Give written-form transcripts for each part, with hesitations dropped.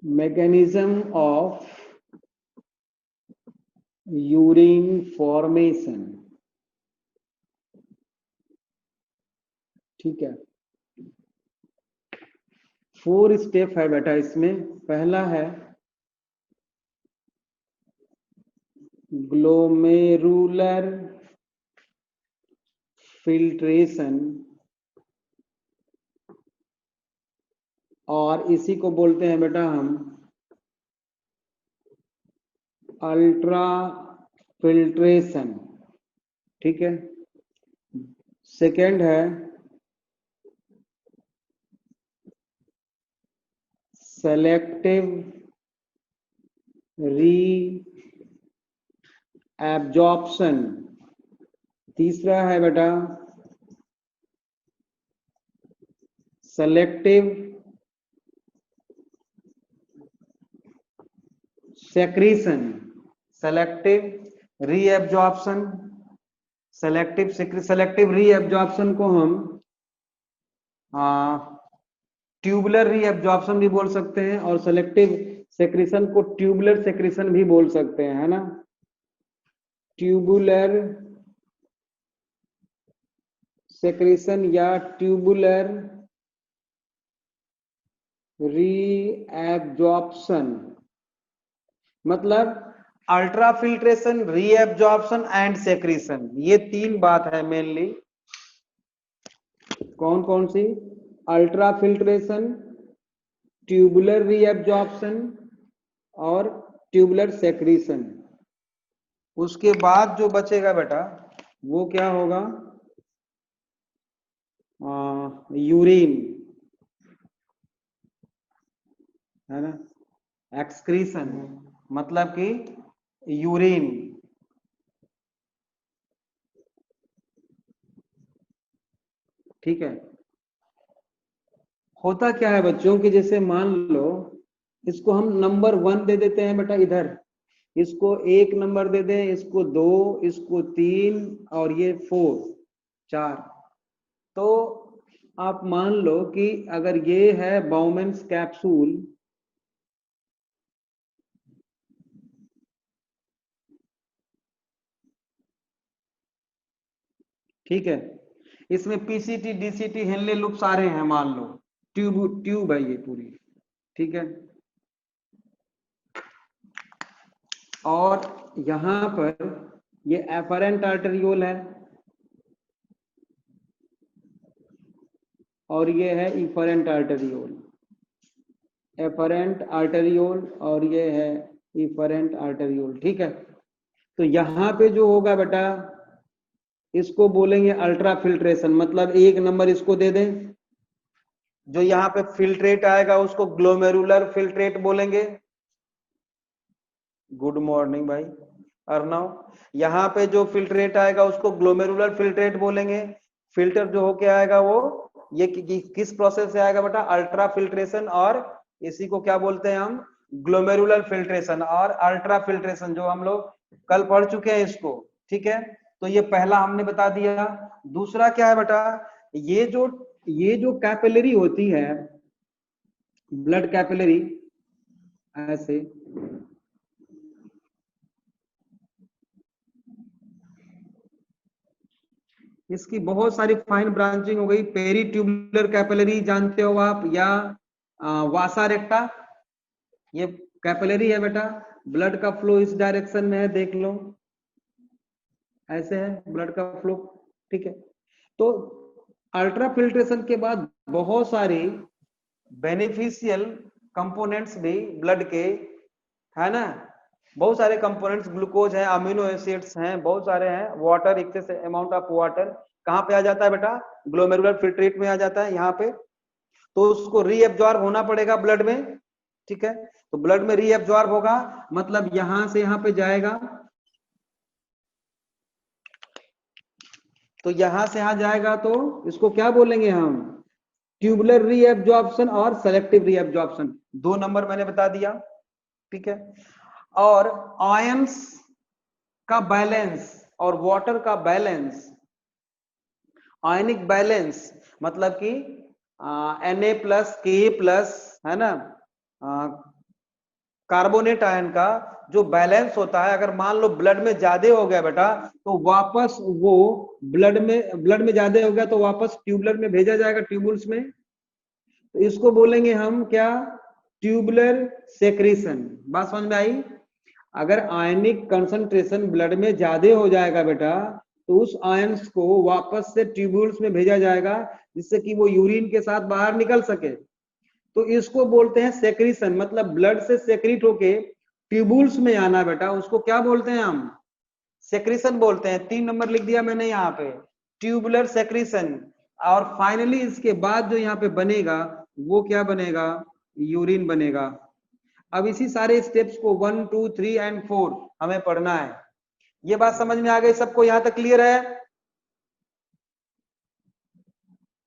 mechanism of urine formation। ठीक है, 4 step है बेटा इसमें। पहला है ग्लोमेरुलर फिल्ट्रेशन, और इसी को बोलते हैं बेटा हम अल्ट्रा फिल्ट्रेशन। ठीक है, सेकेंड है सेलेक्टिव री एब्जॉर्प्शन। तीसरा है बेटा selective secretion. Selective reabsorption, selective reabsorption को हम ट्यूबुलर रीएब्जॉर्प्शन भी बोल सकते हैं, और सेलेक्टिव सेक्रीशन को ट्यूबुलर सेक्रीशन भी बोल सकते हैं, है ना। ट्यूबुलर सेक्रीशन या ट्यूबुलर रीएब्जॉर्प्शन, मतलब ultra filtration, reabsorption and secretion, ये 3 बात है मेनली। कौन कौन सी? अल्ट्रा फिल्ट्रेशन, ट्यूबुलर रीएब्जॉर्प्शन और ट्यूबुलर सेक्रीशन। उसके बाद जो बचेगा बेटा वो क्या होगा? यूरिन, है ना, एक्सक्रीशन, मतलब कि यूरिन। ठीक है, होता क्या है बच्चों कि जैसे मान लो इसको हम नंबर 1 दे देते हैं बेटा, इधर इसको 1 नंबर दे दें, इसको 2, इसको 3 और ये 4। तो आप मान लो कि अगर ये है बाउमेन्स कैप्सूल, ठीक है, इसमें पीसीटी, डीसीटी, हेनले लूप सारे हैं, मान लो ट्यूब है ये पूरी। ठीक है, और यहां पर ये एफरेंट आर्टेरियोल है और ये है इफरेंट आर्टेरियोल। एफरेंट आर्टेरियोल और ये है इफरेंट आर्टेरियोल। ठीक है, तो यहां पे जो होगा बेटा इसको बोलेंगे अल्ट्रा फिल्ट्रेशन, मतलब 1 नंबर इसको दे दें। जो यहाँ पे फिल्ट्रेट आएगा उसको ग्लोमेरुलर फिल्ट्रेट बोलेंगे। गुड मॉर्निंग भाई अर्नव। यहाँ पे जो फिल्ट्रेट आएगा उसको ग्लोमेरुलर फिल्ट्रेट बोलेंगे। फिल्टर जो होके आएगा वो ये किस प्रोसेस से आएगा बेटा? अल्ट्रा फिल्ट्रेशन, और इसी को क्या बोलते हैं हम? ग्लोमेरुलर फिल्ट्रेशन और अल्ट्रा फिल्ट्रेशन, जो हम लोग कल पढ़ चुके हैं इसको। ठीक है, तो ये पहला हमने बता दिया। दूसरा क्या है बेटा? ये जो कैपिलरी होती है, ब्लड कैपिलरी, ऐसे इसकी बहुत सारी फाइन ब्रांचिंग हो गई। पेरी ट्यूबुलर कैपिलरी जानते हो आप, या वासा रेक्टा, ये कैपिलरी है बेटा। ब्लड का फ्लो इस डायरेक्शन में है, देख लो ऐसे है ब्लड का फ्लो। ठीक है, तो अल्ट्रा फिल्ट्रेशन के बाद बहुत सारी बेनिफिशियल कंपोनेंट्स भी ब्लड के, है ना, बहुत सारे कंपोनेंट्स, ग्लूकोज है, अमीनो एसिड्स हैं, बहुत सारे हैं, water, excess amount of water कहाँ पे आ जाता है बेटा? ग्लोमेरुलर फिल्ट्रेट में आ जाता है यहाँ पे। तो उसको रीएब्जॉर्ब होना पड़ेगा ब्लड में। ठीक है, तो ब्लड में रीएब्जॉर्ब होगा, मतलब यहां से यहां पे जाएगा, तो यहां से यहां जाएगा, तो इसको क्या बोलेंगे हम? ट्यूबुलर रीएब्जॉर्प्शन और सेलेक्टिव रीएब्जॉर्प्शन। 2 नंबर मैंने बता दिया। ठीक है, और आयंस का बैलेंस और वाटर का बैलेंस, आयनिक बैलेंस, मतलब कि Na प्लस Ka प्लस, है ना, कार्बोनेट आयन का जो बैलेंस होता है, अगर मान लो ब्लड में ज्यादा हो गया बेटा, तो वापस वो ब्लड में ज्यादा हो गया तो वापस ट्यूबुलर में भेजा जाएगा, ट्यूबुल्स में। तो इसको बोलेंगे हम क्या? Tubular secretion. बात समझ में आई? अगर आयनिक कंसंट्रेशन ब्लड में ज्यादा हो जाएगा बेटा, तो उस आयंस को वापस से ट्यूबुल्स में भेजा जाएगा, जिससे कि वो यूरिन के साथ बाहर निकल सके। तो इसको बोलते हैं सेक्रीशन, मतलब ब्लड से सेक्रीट होके ट्यूबुल्स में आना बेटा, उसको क्या बोलते हैं हम? सेक्रीशन बोलते हैं। 3 नंबर लिख दिया मैंने यहाँ पे, ट्यूबुलर सेक्रीशन। और फाइनली इसके बाद जो यहाँ पे बनेगा वो क्या बनेगा? यूरिन बनेगा। अब इसी सारे स्टेप्स को 1, 2, 3 एंड 4 हमें पढ़ना है। ये बात समझ में आ गई सबको? यहां तक क्लियर है?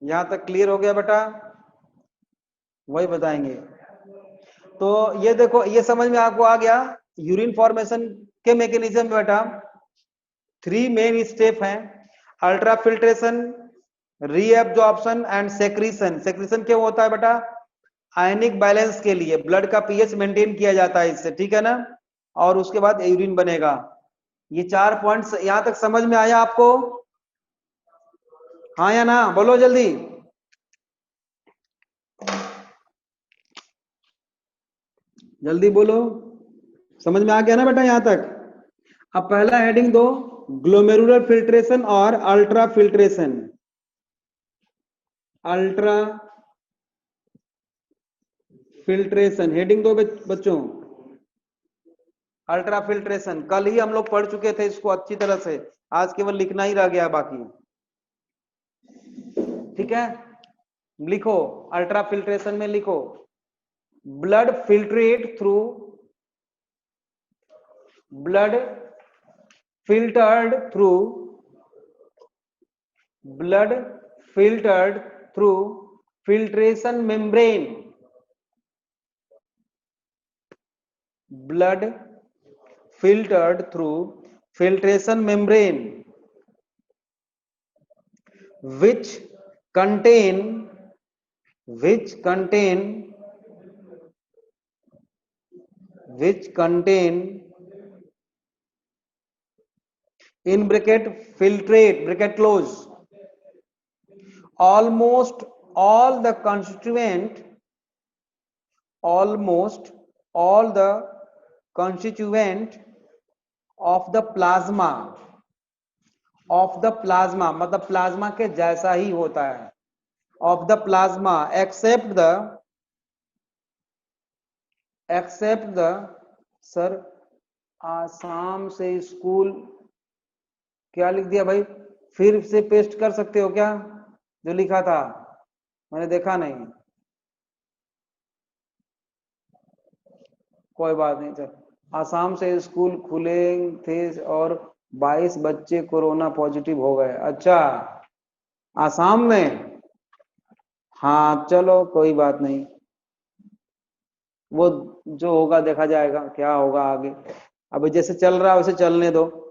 यहां तक क्लियर हो गया बेटा? वही बताएंगे। तो ये देखो, ये समझ में आपको आ गया यूरिन फॉर्मेशन के मैकेनिज्म बेटा। 3 मेन स्टेप हैं, ultra filtration, reabsorption and secretion. Secretion क्यों होता है बेटा? आयनिक बैलेंस के लिए, ब्लड का पीएच मेंटेन किया जाता है इससे, ठीक है ना। और उसके बाद यूरिन बनेगा। ये 4 पॉइंट्स यहां तक समझ में आया आपको? हाँ या ना, बोलो जल्दी। जल्दी बोलो, समझ में आ गया ना बेटा यहां तक? अब पहला हेडिंग दो, ग्लोमेरुलर फिल्ट्रेशन और ultra filtration. Ultra filtration heading दो बच्चों। अल्ट्रा फिल्ट्रेशन कल ही हम लोग पढ़ चुके थे इसको अच्छी तरह से, आज केवल लिखना ही रह गया बाकी। ठीक है, लिखो अल्ट्रा फिल्ट्रेशन में, लिखो blood filtrate through, blood filtered through, blood filtered through filtration membrane, blood filtered through filtration membrane, which contain in bracket filtrate bracket close almost all the constituent of the plasma मतलब plasma के जैसा ही होता है, of the plasma except the sir Assam से school क्या लिख दिया भाई? फिर से पेस्ट कर सकते हो क्या? जो लिखा था मैंने देखा नहीं, कोई बात नहीं सर। आसाम से स्कूल खुले थे और 22 बच्चे कोरोना पॉजिटिव हो गए। अच्छा, आसाम में? हाँ चलो कोई बात नहीं, वो जो होगा देखा जाएगा, क्या होगा आगे। अभी जैसे चल रहा है वैसे चलने दो।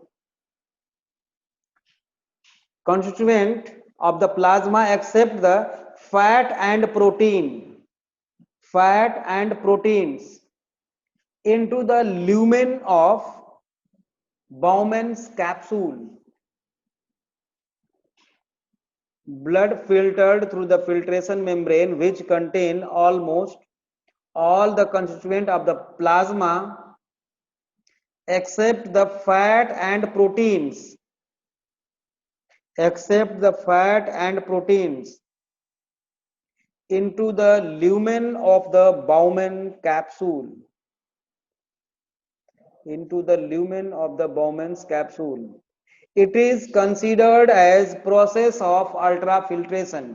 Constituent of the plasma except the fat and proteins into the lumen of Bowman's capsule. Blood filtered through the filtration membrane which contain almost all the constituent of the plasma except the fat and proteins into the lumen of the Bowman capsule. It is considered as process of ultrafiltration.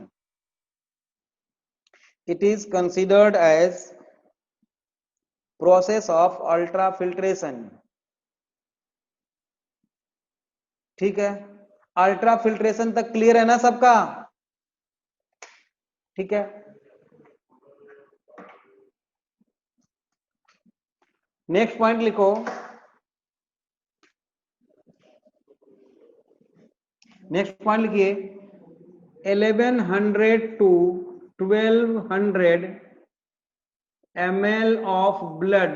ठीक है, ultra filtration तक clear है ना सबका? ठीक है, next point लिखो। Next point लिखिए, 1100 to 1200 ml of blood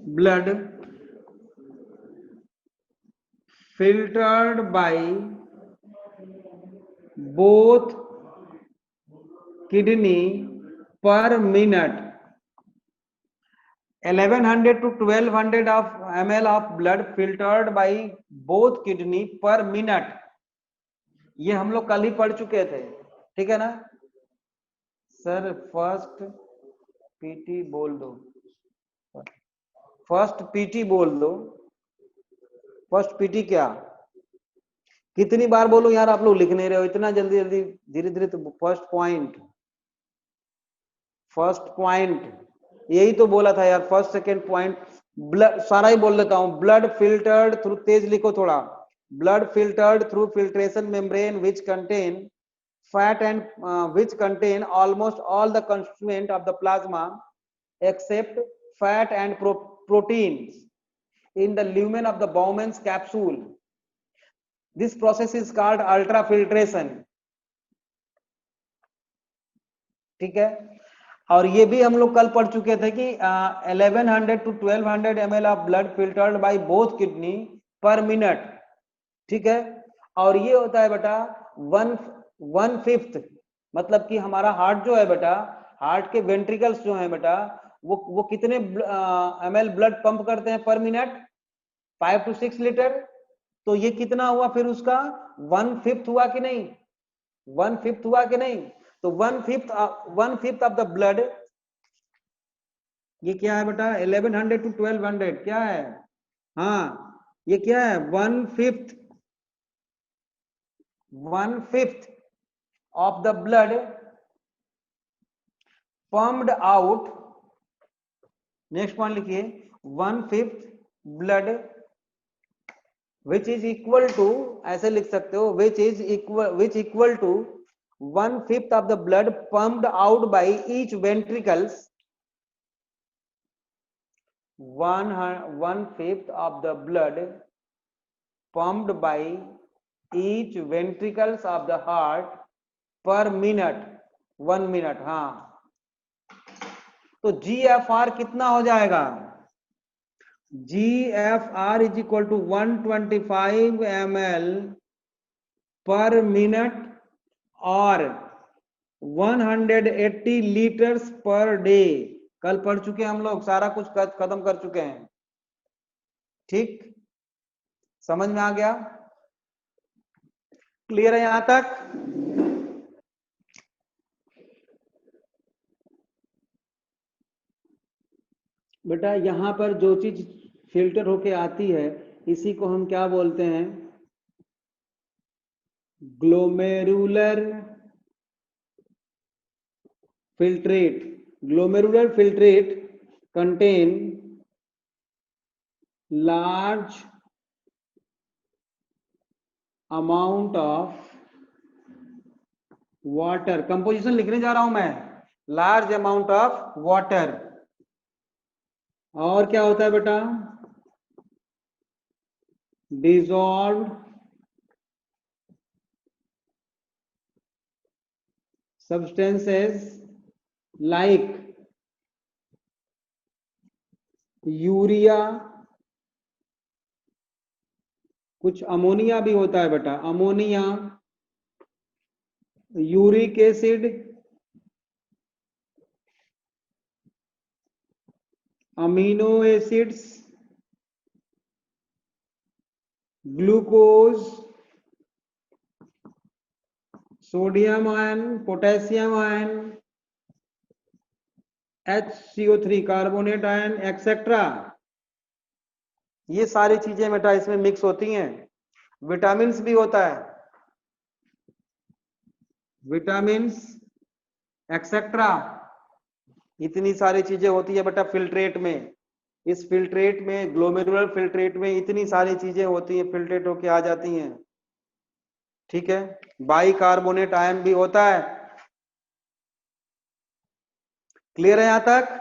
blood filtered by both kidney per minute. 1100 to 1200 of ml of blood filtered by both kidney per minute. ये हम लोग कल ही पढ़ चुके थे, ठीक है ना सर? फर्स्ट पीटी बोल दो, फर्स्ट पीटी बोल दो। फर्स्ट पीटी क्या, कितनी बार बोलो यार, आप लोग लिख नहीं रहे हो इतना जल्दी जल्दी, धीरे धीरे। तो फर्स्ट पॉइंट, फर्स्ट पॉइंट यही तो बोला था यार, फर्स्ट सेकेंड पॉइंट। ब्लड सारा ही बोल देता हूं, ब्लड फिल्टर्ड थ्रू, तेज लिखो थोड़ा, blood filtered through filtration membrane which contain fat and which contain almost all the constituent of the plasma except fat and proteins in the lumen of the Bowman's capsule. This process is called ultrafiltration. ठीक है, और ये भी हम लोग कल पढ़ चुके थे कि 1100 to 1200 ml of blood filtered by both kidney per minute, ठीक है। और ये होता है बेटा 1/5, मतलब कि हमारा हार्ट जो है बेटा, हार्ट के वेंट्रिकल्स जो है बेटा, वो कितने ml ब्लड पंप करते हैं पर मिनट? 5 to 6 litre. तो ये कितना हुआ फिर उसका 1/5 हुआ कि नहीं? 1/5 हुआ कि नहीं? तो 1/5 ऑफ द ब्लड, ये क्या है बेटा? 1100 to 1200 क्या है? हाँ, ये क्या है? 1/5 of the blood pumped out, next point लिखिए, 1/5 blood which is equal to, ऐसे लिख सकते हो, which equal to 1/5 of the blood pumped out by each ventricles, 1/5 of the blood pumped by each ventricles of the heart per minute, 1 minute। हाँ, तो GFR कितना हो जाएगा? GFR is equal to 125 ml पर मिनट और 180 litres per day. कल पढ़ चुके हैं हम लोग, सारा कुछ खत्म कर चुके हैं, ठीक? समझ में आ गया? क्लियर है यहां तक? बेटा यहां पर जो चीज फिल्टर होके आती है, इसी को हम क्या बोलते हैं? Glomerular filtrate. Glomerular filtrate contain large amount of water. Composition लिखने जा रहा हूं मैं, लार्ज अमाउंट ऑफ वाटर। और क्या होता है बेटा? डिसॉल्व्ड सब्सटेंसेस लाइक यूरिया, कुछ अमोनिया भी होता है बेटा, ammonia, uric acid, amino acids, glucose, sodium ion, potassium ion, HCO3 carbonate ion, etcetera. ये सारी चीजें बेटा इसमें मिक्स होती हैं। विटामिन भी होता है, विटामिन एक्सेट्रा, इतनी सारी चीजें होती है बेटा फिल्ट्रेट में। इस फिल्ट्रेट में, ग्लोमेरुलर फिल्ट्रेट में इतनी सारी चीजें होती हैं, फिल्ट्रेट होके आ जाती हैं, ठीक है। बाइकार्बोनेट आयन भी होता है। क्लियर है यहां तक?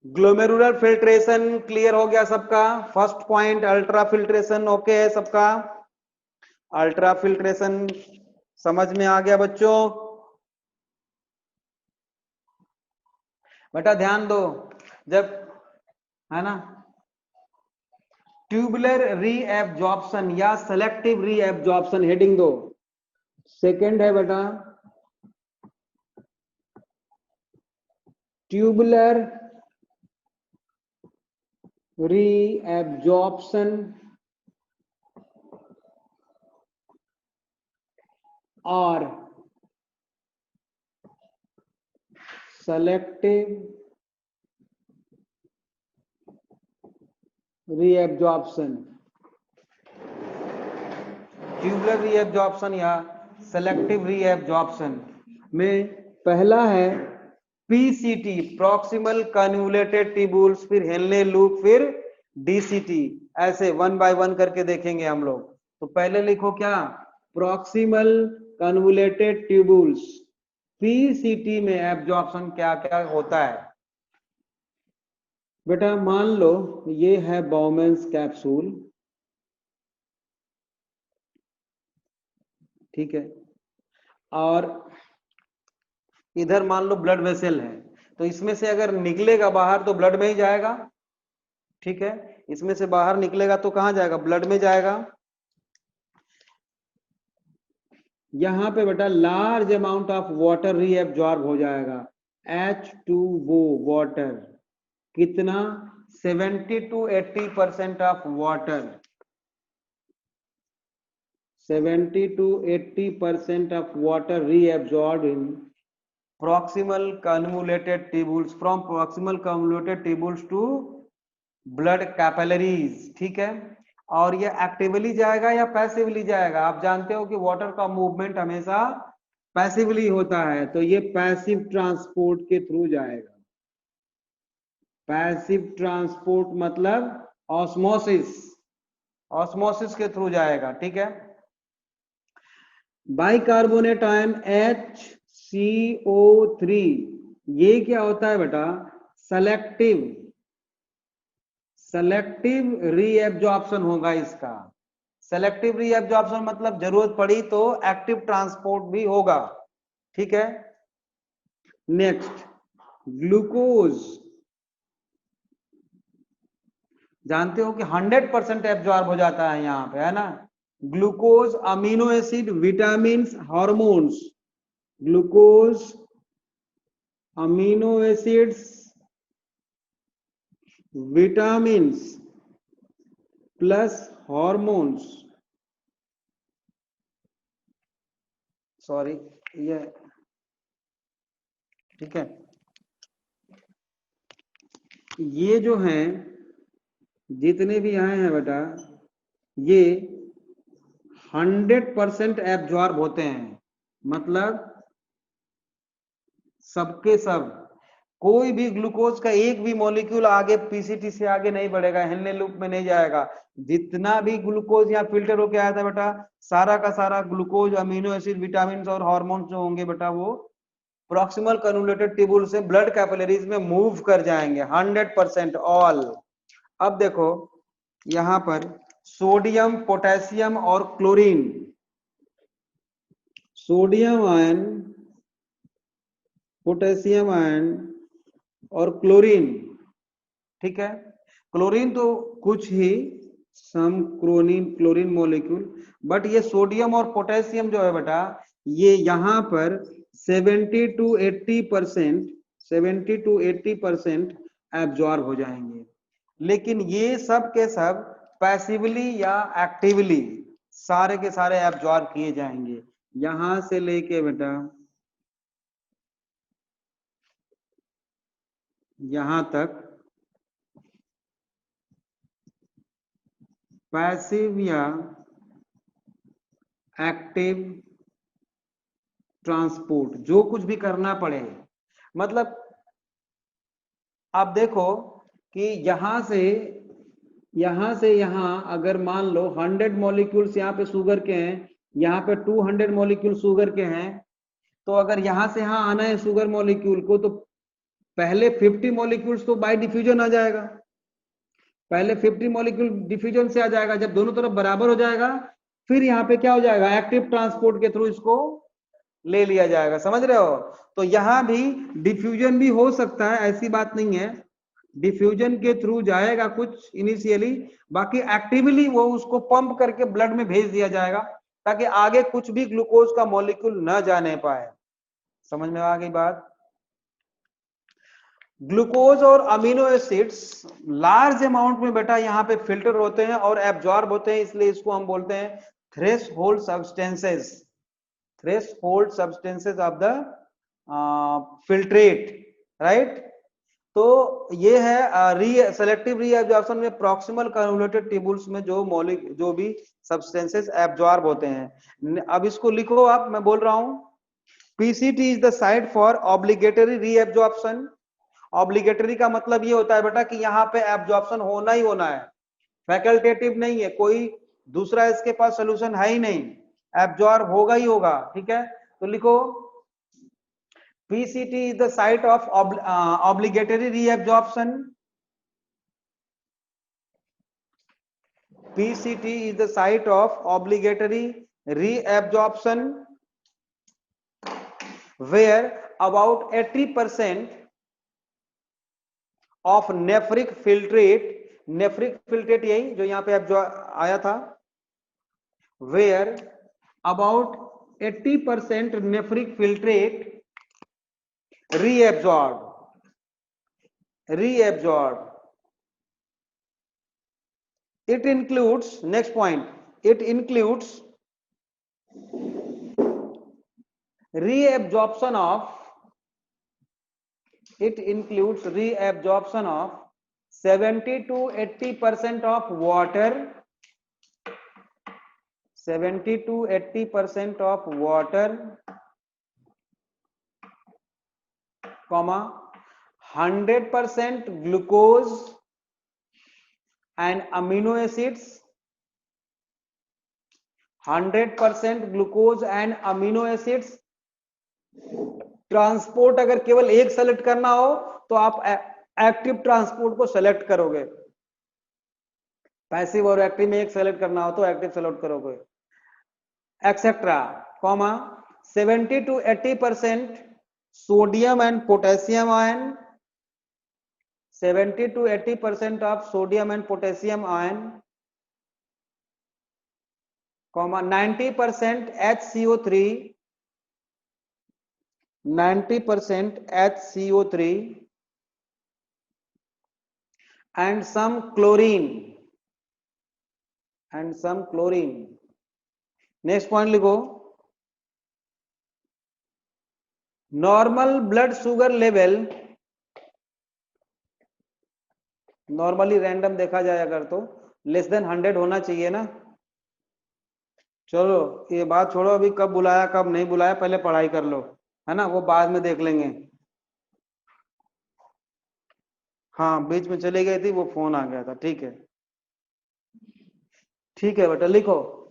ग्लोमेरुलर फिल्ट्रेशन क्लियर हो गया सबका? First point ultra filtration okay है सबका? अल्ट्रा फिल्ट्रेशन समझ में आ गया बच्चों? बेटा ध्यान दो, जब है ना। ट्यूबुलर रीएब्जॉर्प्शन या सेलेक्टिव रीएब्जॉर्प्शन हेडिंग दो। सेकंड है बेटा ट्यूबुलर रीएब्जॉर्प्शन और सेलेक्टिव रीएब्जॉर्प्शन। ट्यूबुलर रीएब्जॉर्प्शन या सेलेक्टिव रीएब्जॉर्प्शन में पहला है पीसीटी, प्रॉक्सिमल कन्वोल्यूटेड ट्यूबुल्स, फिर हेनले लूप, फिर डीसीटी, ऐसे वन बाय वन करके देखेंगे हम लोग। तो पहले लिखो क्या, प्रॉक्सिमल कन्वोल्यूटेड ट्यूबुल्स, पीसीटी में एब्जॉर्प्शन क्या क्या होता है। बेटा मान लो ये है बाउमेंस कैप्सूल, ठीक है, और इधर मान लो ब्लड वेसल है, तो इसमें से अगर निकलेगा बाहर तो ब्लड में ही जाएगा, ठीक है। इसमें से बाहर निकलेगा तो कहां जाएगा, ब्लड में जाएगा। यहां पे बेटा large amount of water reabsorb हो जाएगा, H2O वाटर, कितना 70 to 80% of water, 70 to 80% of water reabsorbed in proximal convoluted tubules, from proximal convoluted tubules to blood capillaries, ठीक है। और ये एक्टिवली जाएगा या पैसिवली जाएगा, आप जानते हो कि वाटर का मूवमेंट हमेशा पैसिवली होता है, तो ये पैसिव ट्रांसपोर्ट के थ्रू जाएगा। पैसिव ट्रांसपोर्ट मतलब ऑस्मोसिस, ऑस्मोसिस के थ्रू जाएगा, ठीक है। बाइकार्बोनेट आयन HCO3, ये क्या होता है बेटा, सेलेक्टिव रीएब्जॉर्प्शन होगा इसका। सेलेक्टिव रीएब्जॉर्प्शन मतलब जरूरत पड़ी तो एक्टिव ट्रांसपोर्ट भी होगा, ठीक है। नेक्स्ट ग्लूकोज, जानते हो कि 100% एब्जॉर्ब हो जाता है यहां पे, है ना। Glucose, amino acid, vitamin, hormones, glucose, amino acids, vitamins plus hormones, sorry ये, ठीक है। ये जो हैं जितने भी आए हैं बेटा, ये 100% एब्जॉर्ब होते हैं, मतलब सबके सब, कोई भी ग्लूकोज का एक भी मॉलिक्यूल आगे पीसीटी से आगे नहीं बढ़ेगा, हेनले लूप में नहीं जाएगा। जितना भी ग्लूकोज यहाँ फिल्टर होके आया था बेटा, सारा का सारा ग्लूकोज, अमीनो एसिड, विटामिन और हार्मोन्स जो होंगे बेटा, वो प्रॉक्सिमल कन्वोल्यूटेड ट्यूबुल से ब्लड कैपिलरीज में मूव कर जाएंगे, 100% ऑल। अब देखो यहां पर सोडियम, पोटेशियम और chlorine, sodium ion, potassium ion और क्लोरीन, ठीक है। क्लोरीन तो कुछ ही सम क्लोरीन मॉलिक्यूल, बट ये सोडियम और पोटेशियम जो है बेटा, ये यहां पर 70 to 80% एब्जॉर्ब हो जाएंगे। लेकिन ये सब के सब पैसिवली या एक्टिवली सारे के सारे एब्जॉर्ब किए जाएंगे, यहां से लेके बेटा यहां तक पैसिव या एक्टिव ट्रांसपोर्ट, जो कुछ भी करना पड़े। मतलब आप देखो कि यहां से यहां अगर मान लो 100 मॉलिक्यूल्स यहाँ पे शुगर के हैं, यहाँ पे 200 मॉलिक्यूल शुगर के हैं, तो अगर यहां से यहां आना है शुगर मॉलिक्यूल को, तो पहले 50 मॉलिक्यूल्स तो बाय डिफ्यूजन आ जाएगा, पहले 50 मॉलिक्यूल डिफ्यूजन से आ जाएगा। जब दोनों तरफ बराबर हो जाएगा, फिर यहाँ पे क्या हो जाएगा, एक्टिव ट्रांसपोर्ट के थ्रू इसको ले लिया जाएगा, समझ रहे हो। तो यहां भी डिफ्यूजन भी हो सकता है, ऐसी बात नहीं है, डिफ्यूजन के थ्रू जाएगा कुछ इनिशियली, बाकी एक्टिवली वो उसको पंप करके ब्लड में भेज दिया जाएगा ताकि आगे कुछ भी ग्लूकोज का मॉलिक्यूल न जाने पाए। समझ में आ गई बात? ग्लूकोज और अमीनो एसिड्स लार्ज अमाउंट में बेटा यहाँ पे फिल्टर होते हैं और एब्जॉर्ब होते हैं, इसलिए इसको हम बोलते हैं threshold substances, threshold substances of the filtrate, right. तो ये है सेलेक्टिव रीअब्जॉर्प्शन में प्रॉक्सिमल कन्वोल्यूटेड ट्यूबुल्स में जो भी सब्सटेंसेस एब्जॉर्ब होते हैं। अब इसको लिखो आप, मैं बोल रहा हूं, PCT is the site for obligatory reabsorption. Obligatory का मतलब ये होता है बेटा कि यहाँ पे एब्जॉर्प्शन होना ही होना है, फैकल्टेटिव नहीं है, कोई दूसरा इसके पास सोल्यूशन है ही नहीं, एब्जॉर्ब होगा ही होगा, ठीक है। तो लिखो PCT is the site of obligatory reabsorption. PCT is the site of obligatory reabsorption where about 80% of nephric filtrate यही जो यहाँ पे आया था, where about 80% nephric filtrate reabsorb. It includes, next point, it includes reabsorption of 70 to 80% of water, 70 to 80% of water, comma 100% glucose and amino acids, 100% glucose and amino acids. Transport अगर केवल एक select करना हो तो आप एक्टिव ट्रांसपोर्ट को select करोगे, passive और एक्टिव में एक सेलेक्ट करना हो तो एक्टिव सेलेक्ट करोगे, etcetera, comma 70 to 80% sodium and potassium ion, 70 to 80% of sodium and potassium ion, comma 90% HCO3, 90% HCO3 and some chlorine, next point लिखो, normal blood sugar level, normally random देखा जाए अगर तो लेस देन 100 होना चाहिए ना। चलो ये बात छोड़ो, अभी कब बुलाया कब नहीं बुलाया पहले पढ़ाई कर लो, है ना, वो बाद में देख लेंगे। हाँ बीच में चली गई थी, वो फोन आ गया था, ठीक है बेटा लिखो,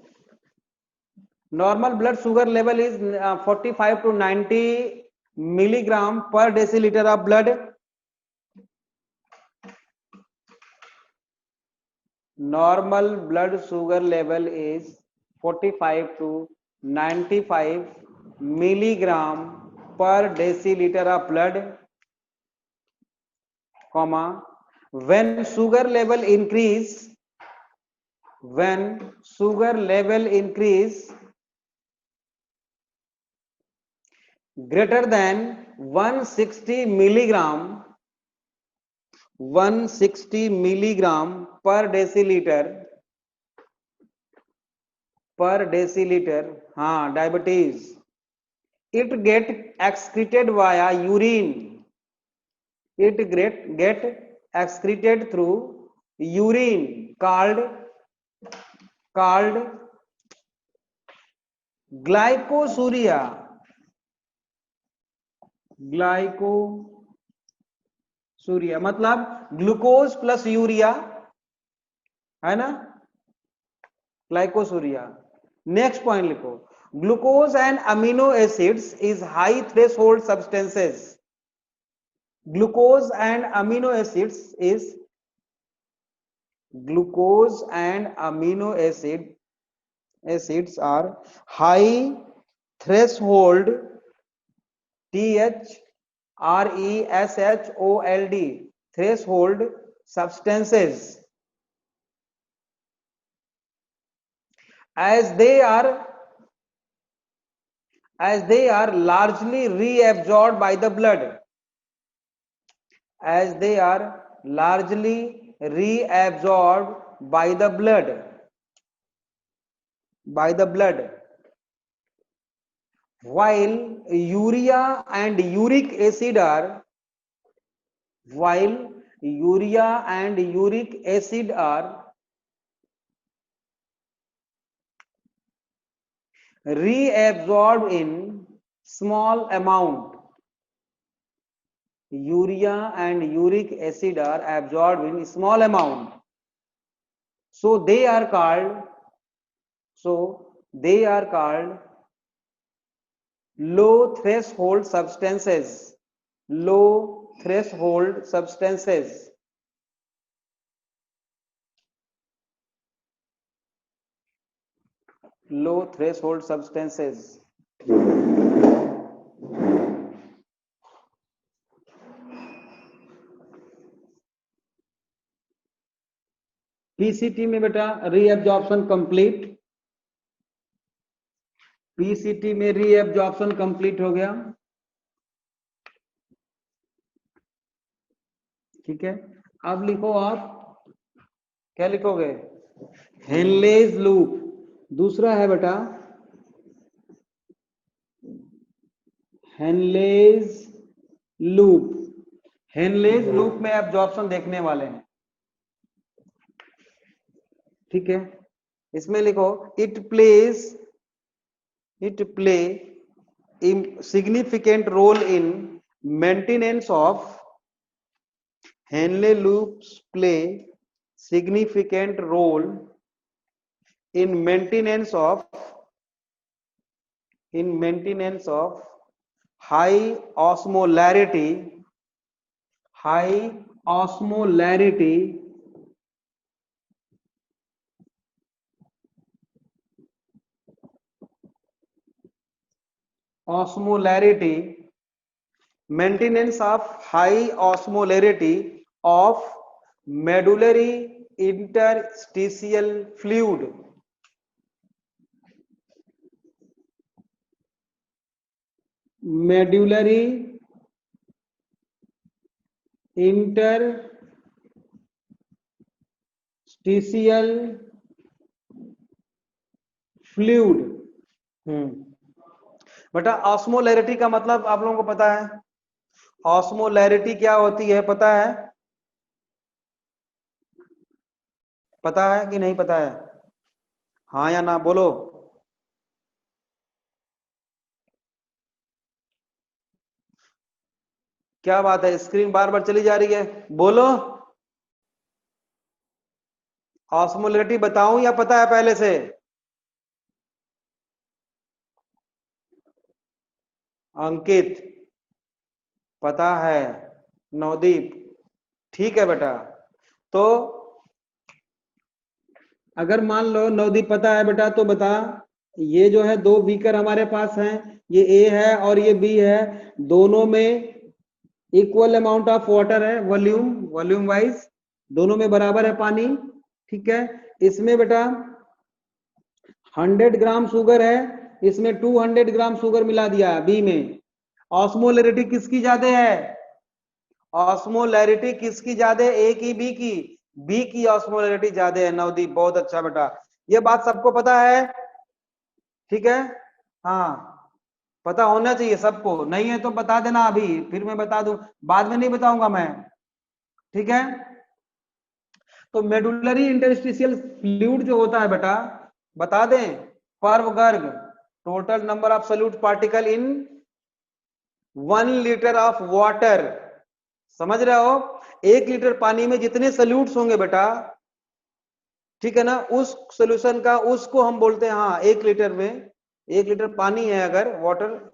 normal blood sugar level is 45 to 90 milligram per decilitre of blood, normal blood sugar level is 45 to 95 milligram per deciliter of blood, comma when sugar level increase greater than 160 milligram per deciliter, हाँ diabetes, it get excreted via urine, it get excreted through urine called glycosuria, मतलब glucose plus urea, है ना, glycosuria. Next point लिखो, glucose and amino acids is high threshold substances, glucose and amino acids is acids are high threshold, THRESHOLD threshold substances as they are largely reabsorbed by the blood, as they are largely reabsorbed by the blood, while urea and uric acid are reabsorbed in small amount. Urea and uric acid are absorbed in small amount, so they are called low threshold substances. Low threshold substances. Low threshold substances. PCT में बेटा reabsorption complete, PCT में reabsorption complete हो गया। ठीक है, अब लिखो आप, क्या लिखोगे? Henle's loop. दूसरा है बेटा हेनलेज लूप। हेनलेज लूप में एब्जॉर्प्शन देखने वाले हैं। ठीक है, इसमें लिखो it play significant role in maintenance of Henle loops play significant role in maintenance of high osmolarity maintenance of high osmolarity of medullary interstitial fluid. Medullary interstitial fluid। बेटा osmolarity का मतलब आप लोगों को पता है? ऑस्मोलैरिटी क्या होती है पता है? पता है कि नहीं पता है? हाँ या ना बोलो। क्या बात है, स्क्रीन बार बार चली जा रही है, बोलो। ऑस्मोलैरिटी बताऊं या पता है पहले से? अंकित पता है, नवदीप ठीक है बेटा। तो अगर मान लो नवदीप पता है बेटा तो बता, ये जो है दो बीकर हमारे पास हैं, ये ए है और ये बी है, दोनों में इक्वल अमाउंट ऑफ वाटर है, वॉल्यूम वाइज दोनों में बराबर है पानी। ठीक है, इसमें बेटा 100 ग्राम शुगर है, इसमें 200 ग्राम शुगर मिला दिया बी में। ऑस्मोलैरिटी किसकी ज्यादा है? ऑस्मोलैरिटी किसकी ज्यादा है? ए की बी की? बी की ऑस्मोलैरिटी ज्यादा है। नवदीप बहुत अच्छा बेटा, ये बात सबको पता है। ठीक है, हाँ पता होना चाहिए सबको, नहीं है तो बता देना अभी, फिर मैं बता दूं, बाद में नहीं बताऊंगा मैं। ठीक है, तो मेडुलरी इंटरस्टिशियल फ्लूइड जो होता है बेटा, बता दें, पर्व Garg total number of solute particle in 1 litre of water. समझ रहे हो? 1 लीटर पानी में जितने सॉल्यूट्स होंगे बेटा, ठीक है ना, उस सॉल्यूशन का उसको हम बोलते हैं, हाँ 1 लीटर में 1 लीटर पानी है अगर वाटर,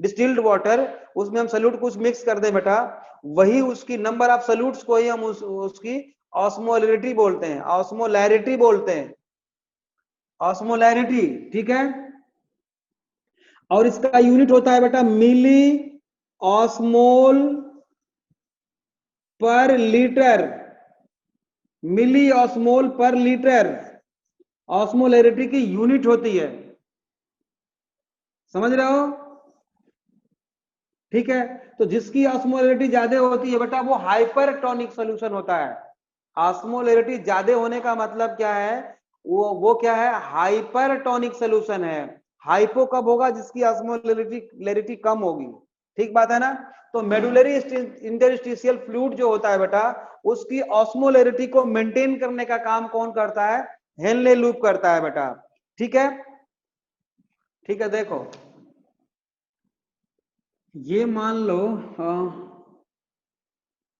डिस्टिल्ड वाटर, उसमें हम सॉल्यूट कुछ मिक्स कर दें बेटा, वही उसकी नंबर ऑफ सॉल्यूट्स को ही हम उसकी ऑस्मोलैरिटी बोलते हैं, ऑस्मोलैरिटी बोलते हैं, ऑस्मोलैरिटी। ठीक है, और इसका यूनिट होता है बेटा मिली ऑस्मोल पर लीटर, मिली ऑस्मोल पर लीटर ऑस्मोलैरिटी की यूनिट होती है, समझ रहे हो? ठीक है, तो जिसकी ऑस्मोलैरिटी ज्यादा होती है बेटा वो हाइपरटोनिक सॉल्यूशन होता है। ऑस्मोलैरिटी ज्यादा होने का मतलब क्या है? वो क्या है? हाइपरटोनिक सॉल्यूशन है। हाइपो कब होगा? जिसकी ऑस्मोलैरिटी कम होगी, ठीक बात है ना? तो मेडुलरी इंटरस्टिशियल फ्लूइड जो होता है बेटा, उसकी ऑस्मोलैरिटी को मेंटेन करने का काम कौन करता है? हेनले लूप करता है बेटा, ठीक है? ठीक है, देखो ये मान लो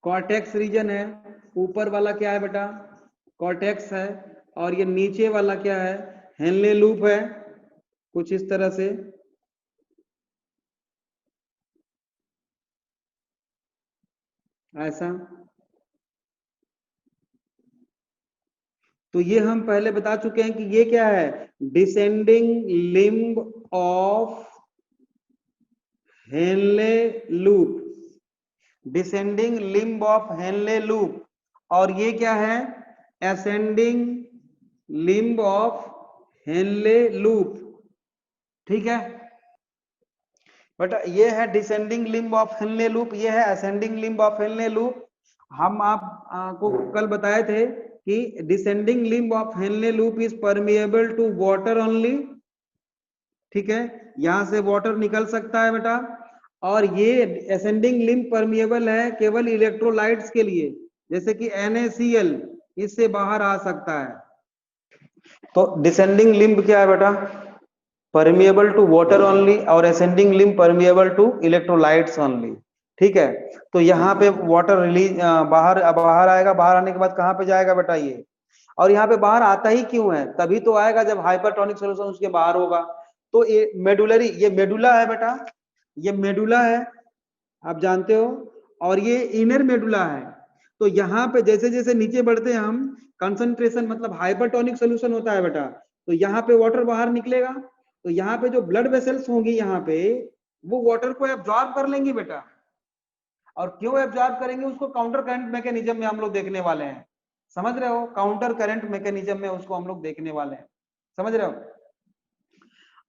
कॉर्टेक्स रीजन है, ऊपर वाला क्या है बेटा? कॉर्टेक्स है, और ये नीचे वाला क्या है? हेनले लूप है, कुछ इस तरह से। ऐसा, तो ये हम पहले बता चुके हैं कि ये क्या है? Descending limb of Henle loop, descending limb of Henle loop. और ये क्या है? Ascending limb of Henle loop, ठीक है बेटा? ये है descending limb of Henle loop, ये है ascending limb of Henle loop. हम को कल बताए थे कि descending limb of Henle loop is permeable to water only, ठीक है? यहां से वाटर निकल सकता है बेटा। और ये असेंडिंग लिम्ब परमिएबल है केवल इलेक्ट्रोलाइट्स के लिए, जैसे कि NaCl, इससे बाहर आ सकता है। तो डिसेंडिंग लिम्ब क्या है बेटा? परमिएबल टू वाटर ओनली, और ascending limb permeable to electrolytes only, ठीक है? तो यहाँ पे वाटर रिलीज बाहर बाहर आएगा, बाहर आने के बाद कहाँ पे जाएगा बेटा ये? और यहाँ पे बाहर आता ही क्यों है? तभी तो आएगा जब हाइपरटोनिक सॉल्यूशन उसके बाहर होगा। तो ये मेडुलरी, ये मेडुला है बेटा, ये मेडुला है, आप जानते हो। और ये इनर मेडुला है। तो यहाँ पे जैसे जैसे नीचे बढ़ते हैं हम, कंसंट्रेशन मतलब हाइपरटोनिक सॉल्यूशन होता है बेटा, तो यहाँ पे वाटर बाहर निकलेगा। तो यहाँ पे जो ब्लड वेसल्स होंगी यहाँ पे, वो वाटर को एब्जॉर्ब कर लेंगी बेटा। और क्यों एब्जॉर्ब करेंगे? उसको काउंटर करंट मैकेनिज्म में हम लोग देखने वाले हैं, समझ रहे हो? काउंटर करंट मैकेनिज्म में उसको हम लोग देखने वाले हैं, समझ रहे हो?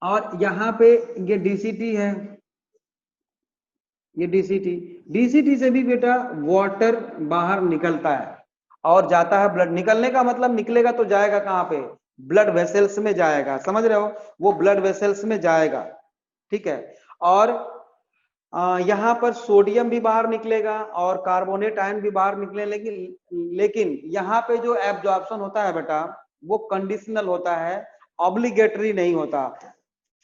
और यहाँ पे ये डीसीटी है, ये डीसीटी, डीसीटी से भी बेटा वाटर बाहर निकलता है और जाता है ब्लड। निकलने का मतलब निकलेगा तो जाएगा कहाँ पे? ब्लड वेसल्स में जाएगा, समझ रहे हो? वो ब्लड वेसल्स में जाएगा, ठीक है? और यहाँ पर सोडियम भी बाहर निकलेगा और कार्बोनेट आयन भी बाहर निकले, लेकिन यहाँ पे जो एब्जॉर्प्शन होता है बेटा, वो कंडीशनल होता है, ऑब्लिगेटरी नहीं होता।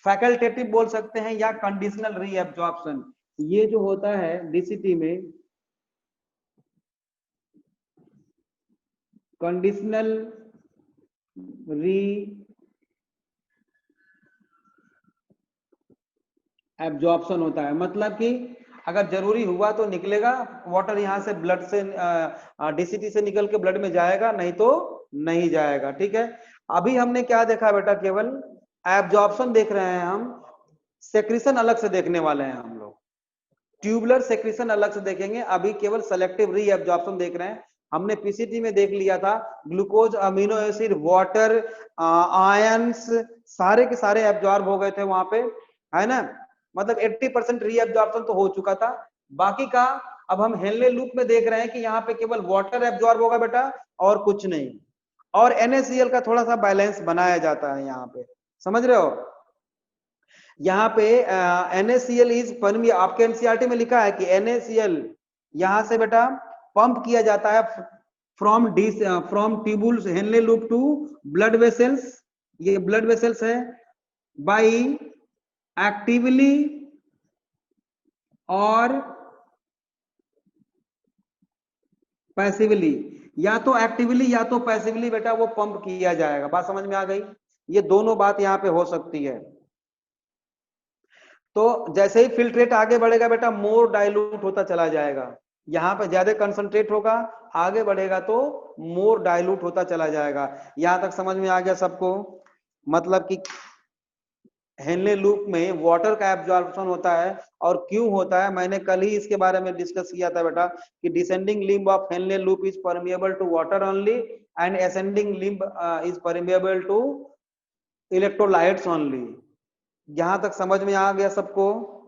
फैकल्टेटिव बोल सकते हैं या कंडीशनल रीएब्जॉर्प्शन। ये जो होता है डीसीटी में, कंडीशनल री एब्जॉर्प्शन होता है, मतलब कि अगर जरूरी हुआ तो निकलेगा वाटर, यहाँ से ब्लड से डीसीटी से निकल के ब्लड में जाएगा, नहीं तो नहीं जाएगा, ठीक है? अभी हमने क्या देखा बेटा? केवल एब्जॉर्प्शन देख रहे हैं हम, सेक्रेशन अलग से देखने वाले हैं हम लोग, ट्यूबुलर सेक्रेशन अलग से देखेंगे। अभी केवल सेलेक्टिव री एब्जॉर्प्शन देख रहे हैं। हमने पीसीटी में देख लिया था, glucose, amino acid, water, ions, सारे के सारे एब्जॉर्ब हो गए थे वहां पे, है ना? मतलब 80% री एब्जॉर्प्शन तो हो चुका था। बाकी का अब हम हेनले लूप में देख रहे हैं कि यहाँ पे केवल वाटर एब्जॉर्ब होगा बेटा, और कुछ नहीं। और NaCl का थोड़ा सा बैलेंस बनाया जाता है यहाँ पे, समझ रहे हो? यहाँ पे NaCl इज परमी, आपके एनसीईआरटी में लिखा है कि NaCl यहां से बेटा पंप किया जाता है from tubules Henle loop to blood vessels, ये ब्लड वेसल्स है, बाई एक्टिवली और पैसिवली। या तो एक्टिवली या तो पैसिवली बेटा वो पंप किया जाएगा। बात समझ में आ गई? ये दोनों बात यहाँ पे हो सकती है। तो जैसे ही फिल्ट्रेट आगे बढ़ेगा बेटा, मोर डाइल्यूट होता चला जाएगा। यहाँ पे ज्यादा कंसंट्रेट होगा, आगे बढ़ेगा तो मोर डाइल्यूट होता चला जाएगा। यहां तक समझ में आ गया सबको? मतलब कि हेनले लूप में वाटर का एब्जॉर्प्शन होता है, और क्यों होता है मैंने कल ही इसके बारे में डिस्कस किया था बेटा, कि descending limb of Henle loop is permeable to water only and ascending limb is permeable to electrolytes only. यहां तक समझ में आ गया सबको?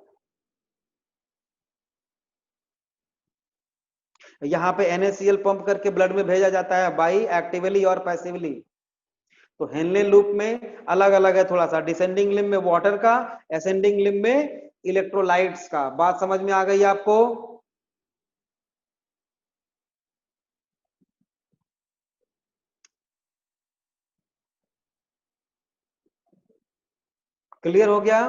यहाँ पे NaCl पंप करके ब्लड में भेजा जाता है बाई एक्टिवली और पैसिवली। तो हेनले लूप में अलग अलग है थोड़ा सा, डिसेंडिंग लिम्ब में वाटर का, असेंडिंग लिम्ब में इलेक्ट्रोलाइट्स का। बात समझ में आ गई आपको? क्लियर हो गया?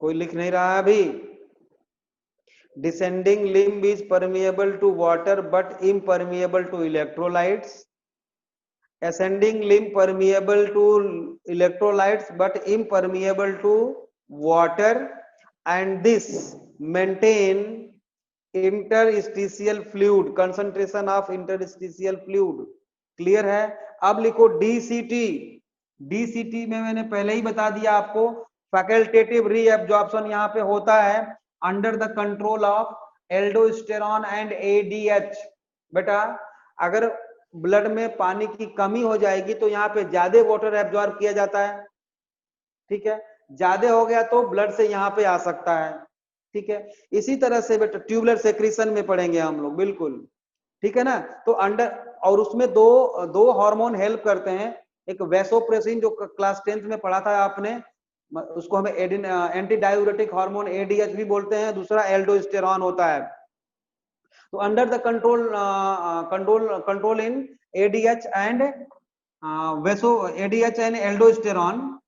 कोई लिख नहीं रहा है अभी? Descending limb is permeable to water but impermeable to electrolytes. Ascending limb permeable to electrolytes but impermeable to water, and this maintain interstitial fluid, concentration of interstitial fluid. Clear है? अब लिखो DCT। DCT में मैंने पहले ही बता दिया आपको, facultative reabsorption यहाँ पे होता है under the control of aldosterone and ADH। बेटा अगर ब्लड में पानी की कमी हो जाएगी तो यहाँ पे ज्यादा वाटर एब्जॉर्ब किया जाता है, ठीक है, ज्यादा हो गया तो ब्लड से यहाँ पे आ सकता है, ठीक है। इसी तरह से बेटा ट्यूबुलर सेक्रीशन में पढ़ेंगे हम लोग, बिल्कुल, ठीक है ना। तो अंडर, और उसमें दो हार्मोन हेल्प करते हैं, एक वैसोप्रेसिन जो क्लास 10th में पढ़ा था आपने, उसको हमें एंटी डायूरेटिक हार्मोन ADH भी बोलते हैं, दूसरा एल्डोस्टेरॉन होता है। तो under the control in ADH and ADH and aldosterone,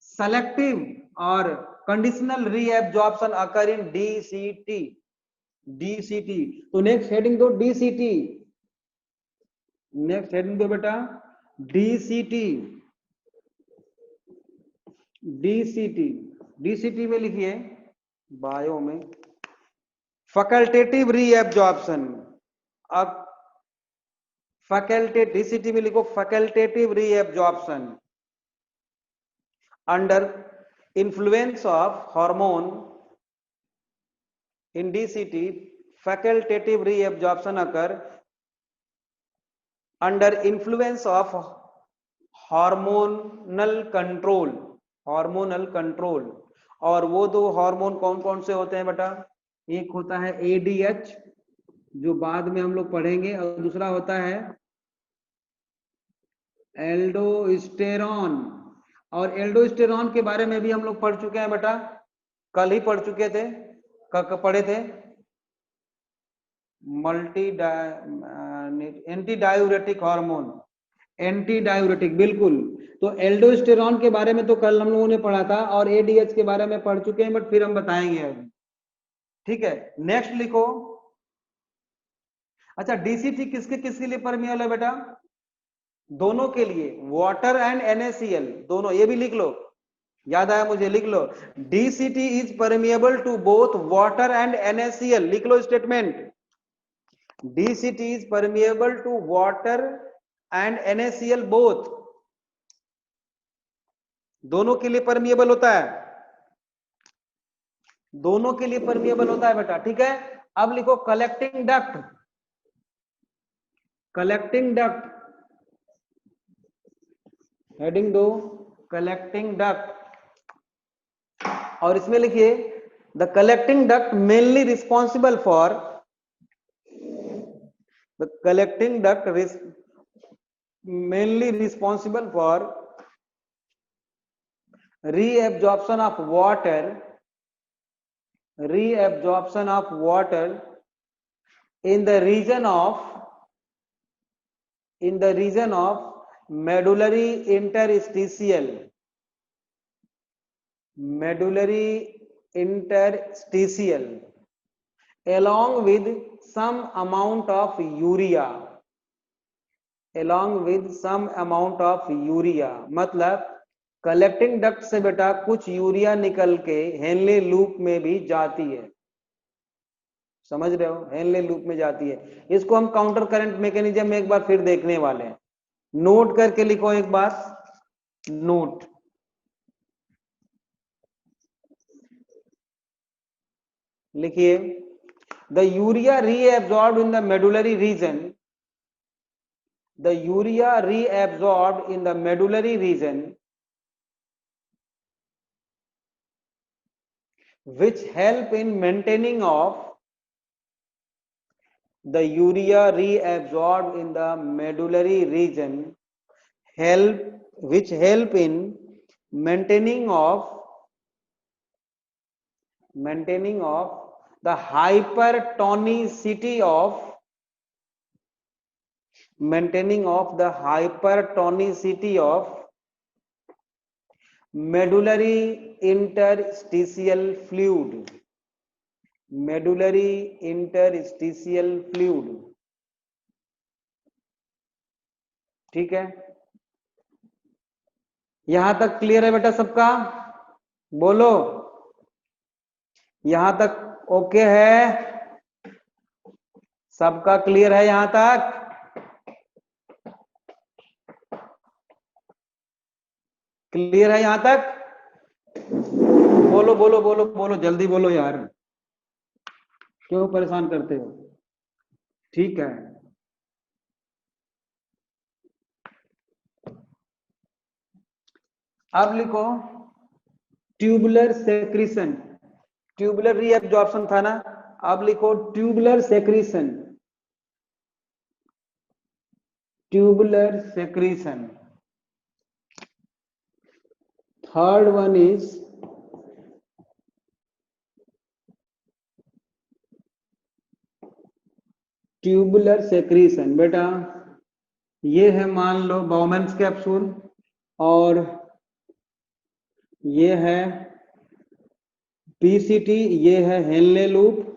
selective or conditional reabsorption occur in DCT। DCT तो नेक्स्ट हेडिंग दो DCT, नेक्स्ट हेडिंग दो बेटा DCT। DCT, DCT में लिखिए बायो में फैकल्टेटिव रीएब्जॉर्प्शन। अब फैकल्टेटिव DCT में लिखो facultative reabsorption under influence of hormone। in DCT facultative reabsorption occur under influence of hormonal control, hormonal control। और वो दो हार्मोन कौन कौन से होते हैं बेटा? एक होता है ADH जो बाद में हम लोग पढ़ेंगे, और दूसरा होता है एल्डोस्टेरॉन। और एल्डोस्टेरॉन के बारे में भी हम लोग पढ़ चुके हैं बेटा, कल ही पढ़ चुके थे, पढ़े थे anti diuretic hormone, anti diuretic, बिल्कुल। तो एल्डोस्टेरॉन के बारे में तो कल हम लोगों ने पढ़ा था, और ADH के बारे में पढ़ चुके हैं, बट फिर हम बताएंगे अभी, ठीक है। नेक्स्ट लिखो। अच्छा DCT किसके किसके लिए परमिएबल है बेटा? दोनों के लिए, वाटर एंड NaCl दोनों, ये भी लिख लो, याद आया मुझे, लिख लो DCT is permeable to both water and NaCl। लिख लो statement, DCT is permeable to water and NaCl both, दोनों के लिए परमिएबल होता है, दोनों के लिए परमिएबल होता है बेटा, ठीक है। अब लिखो collecting duct, collecting duct, heading दो कलेक्टिंग डक्ट, और इसमें लिखिए the collecting duct mainly responsible for, the collecting duct mainly responsible for reabsorption of water, reabsorption of water in the region of, in the region of medullary interstitial, medullary interstitial along with some amount of urea, along with some amount of urea। मतलब collecting duct से बेटा कुछ urea निकल के Henle loop में भी जाती है, समझ रहे हो, हेनले लूप में जाती है। इसको हम काउंटर करंट मैकेनिज्म में एक बार फिर देखने वाले हैं, नोट करके लिखो एक बार, नोट, लिखिए the urea reabsorbed in the medullary region, the urea reabsorbed in the medullary region which help in maintaining of the urea reabsorbed in the medullary region which help in maintaining of the hypertonicity of medullary interstitial fluid, ठीक है। यहां तक clear है बेटा सबका? बोलो, यहां तक ओके है? सबका क्लियर है यहां तक? क्लियर है यहां तक? बोलो बोलो बोलो बोलो, जल्दी बोलो यार, क्यों परेशान करते हो? ठीक है, अब लिखो ट्यूबुलर सेक्रीशन, ट्यूबुलर रीएब्जॉर्प्शन था ना, अब लिखो tubular secretion, tubular secretion. Third one is tubular secretion. बेटा ये है, मान लो बाउमेन्स कैप्सूल, और ये है पीसीटी, ये है हेनले लूप,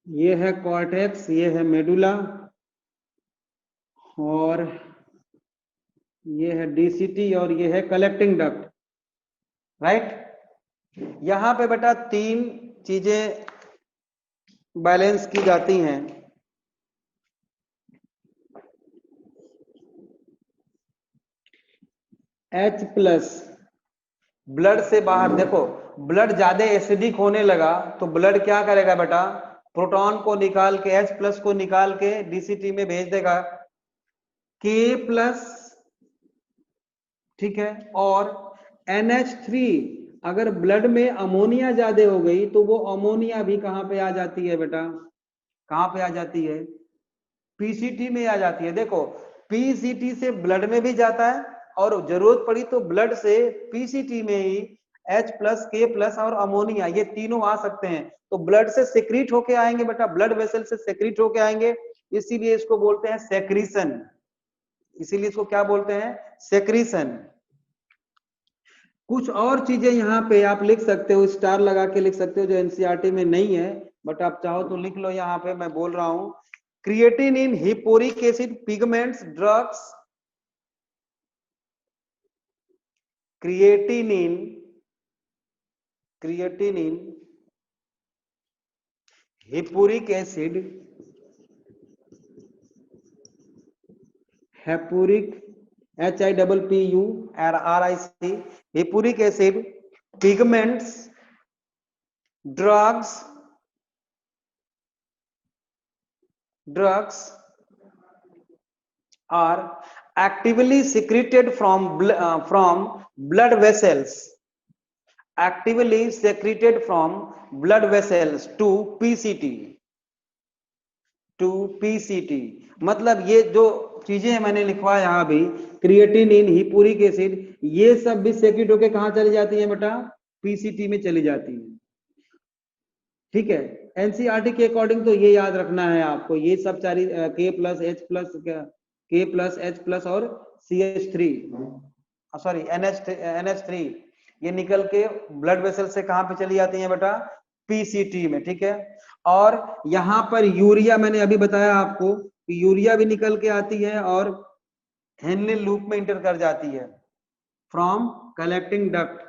ये है कॉर्टेक्स, ये है मेडुला, और ये है डीसीटी, और ये है कलेक्टिंग डक्ट, राइट। यहां पे बेटा तीन चीजें बैलेंस की जाती हैं। H प्लस ब्लड से बाहर, देखो ब्लड ज्यादा एसिडिक होने लगा तो ब्लड क्या करेगा बेटा, प्रोटॉन को निकाल के, H प्लस को निकाल के डीसीटी में भेज देगा, K प्लस, ठीक है। और NH3, अगर ब्लड में अमोनिया ज्यादा हो गई तो वो अमोनिया भी कहां पे आ जाती है बेटा, कहां पे आ जाती है, पीसीटी में आ जाती है। देखो पीसीटी से ब्लड में भी जाता है, और जरूरत पड़ी तो ब्लड से पीसीटी में ही H प्लस, K प्लस और अमोनिया, ये तीनों आ सकते हैं। तो ब्लड से सेक्रीट होके आएंगे बेटा, ब्लड वेसल से सेक्रीट होके आएंगे, इसीलिए इसको बोलते हैं सेक्रीशन, इसीलिए इसको क्या बोलते हैं, सेक्रीशन। कुछ और चीजें यहाँ पे आप लिख सकते हो, स्टार लगा के लिख सकते हो, जो एनसीईआरटी में नहीं है, बट आप चाहो तो लिख लो। यहाँ पे मैं बोल रहा हूं, creatine in hippuric acid pigments drugs, creatine in hippuric acid, hippuric HIPPURIC, hippuric acid pigments drugs are actively secreted from blood vessels, actively secreted from blood vessels to PCT। मतलब ये जो चीजें मैंने लिखवाया यहाँ भी, क्रिएटिनिन, हिपोरिक एसिड, ये सब भी सेक्रेट होके कहाँ चली जाती है बेटा, पीसीटी में चली जाती है, ठीक है। एनसीईआरटी के अकॉर्डिंग तो ये याद रखना है आपको, ये सब सारी K plus H plus, K plus H plus और CH3, सॉरी NH3, ये निकल के ब्लड वेसल से कहां पे चली जाती है बेटा, पीसीटी में, ठीक है। और यहां पर यूरिया, मैंने अभी बताया आपको कि यूरिया भी निकल के आती है और हेनले लूप में इंटर कर जाती है फ्रॉम कलेक्टिंग डक्ट,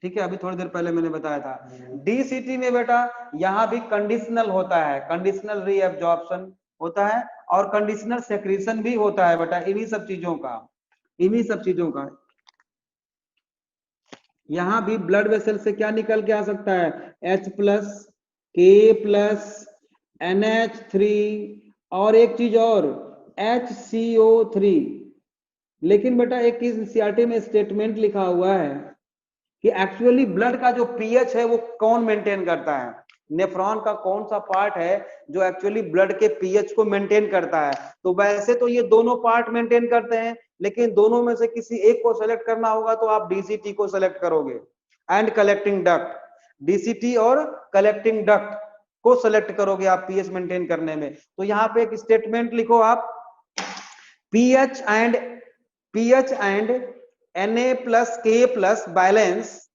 ठीक है, अभी थोड़ी देर पहले मैंने बताया था। डीसीटी में बेटा यहाँ भी कंडीशनल होता है, कंडीशनल रीएब्जॉर्प्शन होता है और कंडीशनल सेक्रीशन भी होता है बेटा, इन्हीं सब चीजों का यहाँ भी ब्लड वेसल से क्या निकल के आ सकता है, H plus K plus NH3 और एक चीज और HCO3। लेकिन बेटा एक सीआरटी में स्टेटमेंट लिखा हुआ है कि एक्चुअली ब्लड का जो पीएच है वो कौन मेंटेन करता है, नेफ्रॉन का कौन सा पार्ट है जो एक्चुअली ब्लड के पीएच को मेंटेन करता है। तो वैसे तो ये दोनों पार्ट मेंटेन करते हैं, लेकिन दोनों में से किसी एक को सेलेक्ट करना होगा तो आप डीसीटी को सेलेक्ट करोगे एंड कलेक्टिंग डक्ट, डीसीटी और कलेक्टिंग डक्ट को सेलेक्ट करोगे आप पीएच मेंटेन करने में। तो यहाँ पे एक स्टेटमेंट लिखो आप, pH and Na plus K plus balance,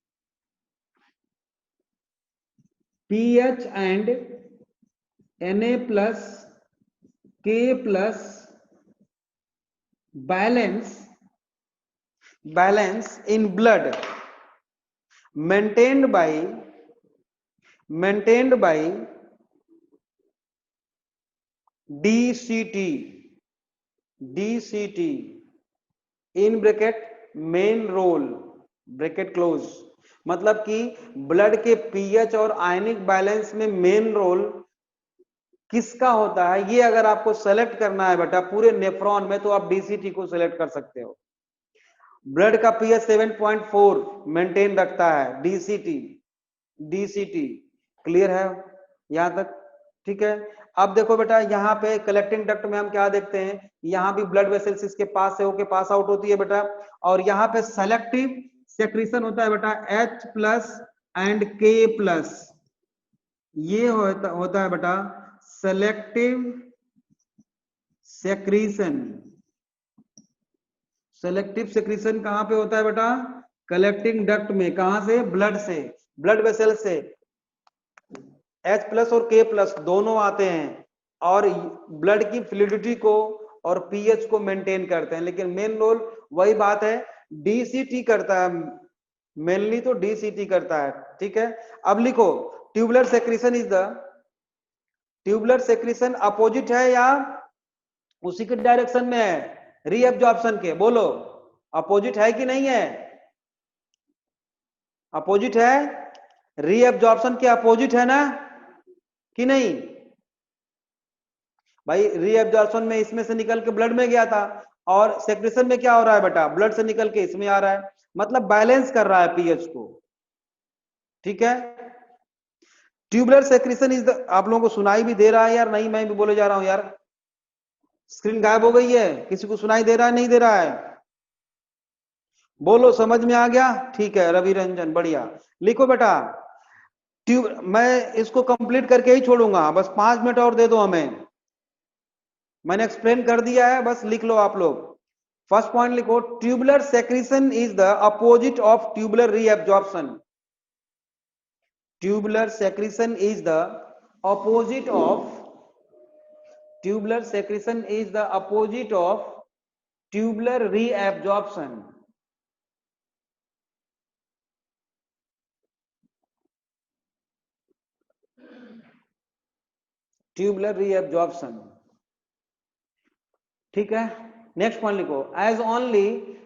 pH and Na plus K plus balance in blood maintained by DCT in bracket main role bracket close. मतलब कि ब्लड के पीएच और आयनिक बैलेंस में मेन रोल किसका होता है, ये अगर आपको सेलेक्ट करना है बेटा पूरे नेफ्रॉन में तो आप डीसीटी को सेलेक्ट कर सकते हो। ब्लड का पीएच 7.4 मेंटेन रखता है डीसीटी क्लियर है यहां तक, ठीक है। अब देखो बेटा यहाँ पे कलेक्टिंग डक्ट में हम क्या देखते हैं, यहाँ भी ब्लड वेसल्स इसके पास से होके पास आउट होती है बेटा, और यहाँ पे सेलेक्टिव सेक्रीशन होता है बेटा H plus and K plus, ये होता है बेटा सेलेक्टिव सेक्रीशन। सेलेक्टिव सेक्रीशन कहाँ पे होता है बेटा, कलेक्टिंग डक्ट में। कहां से, ब्लड से, ब्लड वेसल से H प्लस और K प्लस दोनों आते हैं और ब्लड की फ्लूइडिटी को और पीएच को मेंटेन करते हैं। लेकिन मेन रोल वही बात है डीसीटी करता है, मेनली तो डीसीटी करता है, ठीक है। अब लिखो ट्यूबुलर सेक्रीशन अपोजिट है या उसी के डायरेक्शन में है रीएब्जॉर्प्शन के, बोलो अपोजिट है कि नहीं है, अपोजिट है, रीएब्जॉर्प्शन के अपोजिट है ना कि नहीं भाई। रीएब्जॉर्प्शन में इसमें से निकल के ब्लड में गया था और सेक्रेशन में क्या हो रहा है बेटा, ब्लड से निकल के इसमें आ रहा है, मतलब बैलेंस कर रहा है पीएच को, ठीक है। ट्यूबुलर सेक्रेशन इज द, आप लोगों को सुनाई भी दे रहा है यार, नहीं मैं भी बोले जा रहा हूं यार, स्क्रीन गायब हो गई है, किसी को सुनाई दे रहा है नहीं दे रहा है, बोलो समझ में आ गया, ठीक है रवि रंजन बढ़िया। लिखो बेटा मैं इसको कंप्लीट करके ही छोड़ूंगा, बस 5 मिनट और दे दो हमें, मैंने एक्सप्लेन कर दिया है, बस लिख लो आप लोग। फर्स्ट पॉइंट लिखो, tubular secretion is the opposite of tubular reabsorption. Tubular secretion is the opposite of tubular reabsorption. Tubular reabsorption, ठीक है। नेक्स्ट पॉइंट लिखो, as only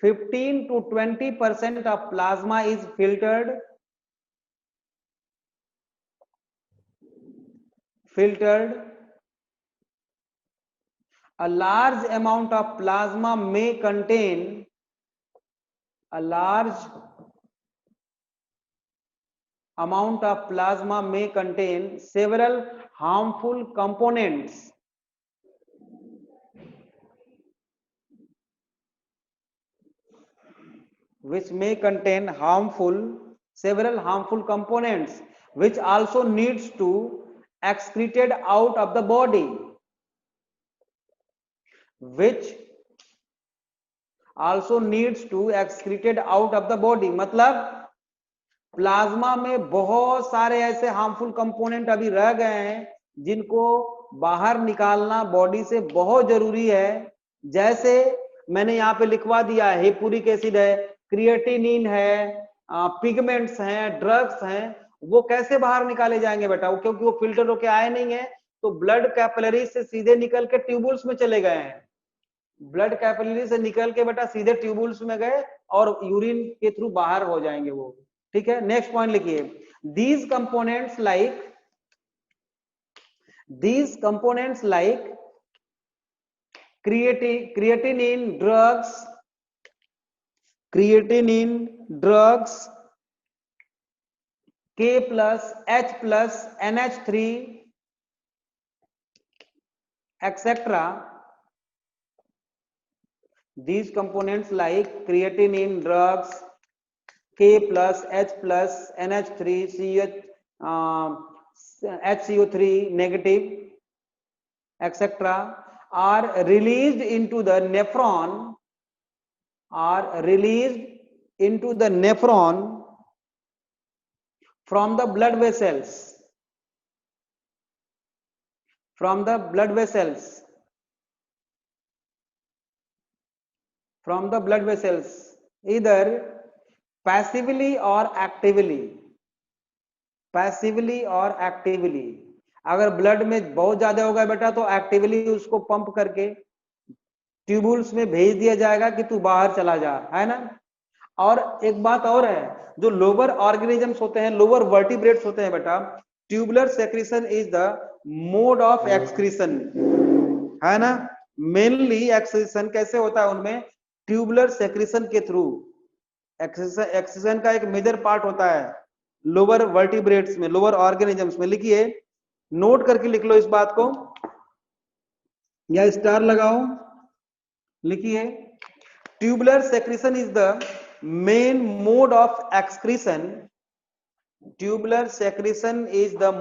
15 to 20% of plasma is filtered a large amount of plasma may contain several harmful components which also needs to excreted out of the body, मतलब plasma में बहुत सारे ऐसे harmful component अभी रह गए हैं जिनको बाहर निकालना बॉडी से बहुत जरूरी है। जैसे मैंने यहाँ पे लिखवा दिया है, हिपुरिक एसिड है, क्रिएटिनिन है, पिगमेंट्स हैं, ड्रग्स हैं, वो कैसे बाहर निकाले जाएंगे बेटा? वो क्योंकि वो फिल्टर होके आए नहीं है, तो ब्लड कैपिलरी से सीधे निकल के ट्यूबुल्स में चले गए हैं। ब्लड कैपिलरी से निकल के बेटा सीधे ट्यूबुल्स में गए और यूरिन के थ्रू बाहर हो जाएंगे वो। ठीक है, नेक्स्ट पॉइंट लिखिए, these components like creatinine drugs, K plus H plus NH3 etc. These components like creatinine drugs, K plus H plus NH3 HCO3 negative etc. are released into the nephron from the blood vessels either passively or actively. अगर blood में बहुत ज्यादा होगा बेटा तो actively उसको pump करके tubules में भेज दिया जाएगा कि तू बाहर चला जा, है ना। और एक बात और है, जो लोअर ऑर्गेनिजम्स होते हैं, लोअर वर्टिब्रेट्स होते हैं बेटा, tubular secretion is the mode of excretion, है ना। मेनली एक्सक्रीशन कैसे होता है उनमें? ट्यूबुलर सेक्रेशन के थ्रू। एक्सक्रीशन का एक मेजर पार्ट होता है लोअर वर्टिब्रेट्स में, लोअर ऑर्गेनिजम्स में। लिखिए, नोट करके लिख लो इस बात को, या स्टार लगाओ। लिखिए, tubular secretion is the main mode of excretion. Tubular secretion is the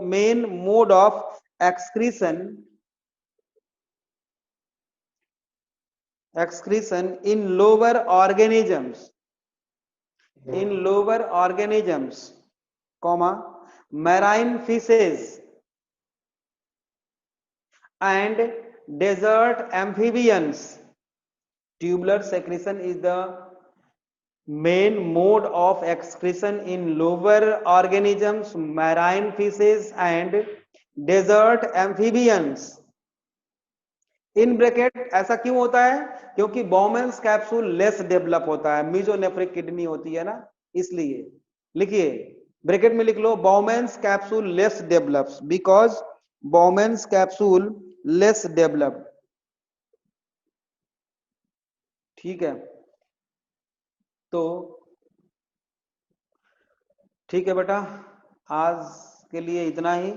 main mode of excretion in lower organisms, comma, marine fishes and desert amphibians. Tubular secretion is the main mode of excretion in lower organisms, marine fishes and desert amphibians. In bracket ऐसा क्यों होता है? क्योंकि Bowman's capsule less develop होता है, mesonephric kidney होती है ना, इसलिए। लिखिए, ब्रैकेट में लिख लो, Bowman's capsule less develops because Bowman's capsule less develop. ठीक है, तो ठीक है बेटा, आज के लिए इतना ही।